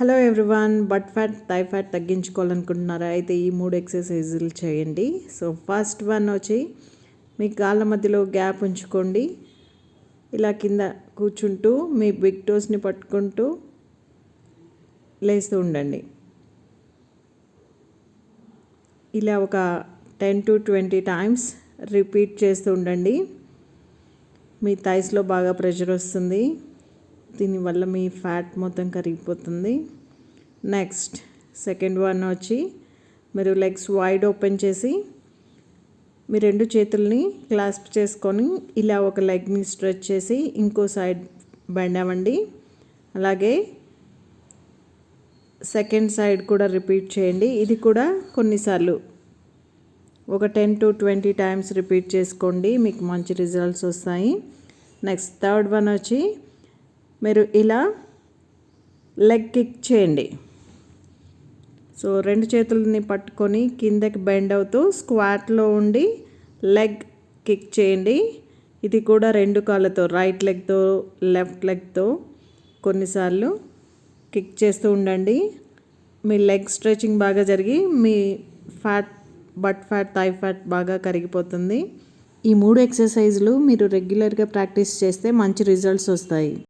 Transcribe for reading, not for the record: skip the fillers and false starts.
Hello everyone, but fat thigh fat తగ్గించుకోవాలనుకుంటున్నారా? అయితే ఈ 3 ఎక్సర్సైజులు చేయండి. సో ఫస్ట్ వన్ వచ్చి మీ కాళ్ళ మధ్యలో గ్యాప్ ఉంచుకోండి. ఇలా కింద కూర్చుంటూ మీ బిగ్ టోస్ని పట్టుకుంటూ లేస్తూ ఉండండి. ఇలా ఒక 10 to 20 టైమ్స్ రిపీట్ చేస్తూ ఉండండి. మీ థైస్లో బాగా ప్రెషర్ వస్తుంది. దీనివల్ల మీ ఫ్యాట్ మొత్తం కరిగిపోతుంది. నెక్స్ట్ సెకండ్ వన్ వచ్చి మీరు లెగ్స్ వైడ్ ఓపెన్ చేసి మీ 2 చేతుల్ని క్లాస్ప్ చేసుకొని ఇలా ఒక లెగ్ని స్ట్రెచ్ చేసి ఇంకో సైడ్ బెండ్ అవ్వండి. అలాగే సెకండ్ సైడ్ కూడా రిపీట్ చేయండి. ఇది కూడా కొన్నిసార్లు ఒక 10 to 20 టైమ్స్ రిపీట్ చేసుకోండి, మీకు మంచి రిజల్ట్స్ వస్తాయి. నెక్స్ట్ థర్డ్ వన్ వచ్చి మీరు ఇలా లెగ్ కిక్ చేయండి. సో 2 చేతులని పట్టుకొని కిందకి బెండ్ అవుతూ స్క్వాట్లో ఉండి లెగ్ కిక్ చేయండి. ఇది కూడా 2 కాళ్ళతో, రైట్ లెగ్తో లెఫ్ట్ లెగ్తో కొన్నిసార్లు కిక్ చేస్తూ ఉండండి. మీ లెగ్ స్ట్రెచింగ్ బాగా జరిగి మీ బట్ ఫ్యాట్ థై ఫ్యాట్ బాగా కరిగిపోతుంది. ఈ 3 ఎక్సర్సైజులు మీరు రెగ్యులర్గా ప్రాక్టీస్ చేస్తే మంచి రిజల్ట్స్ వస్తాయి.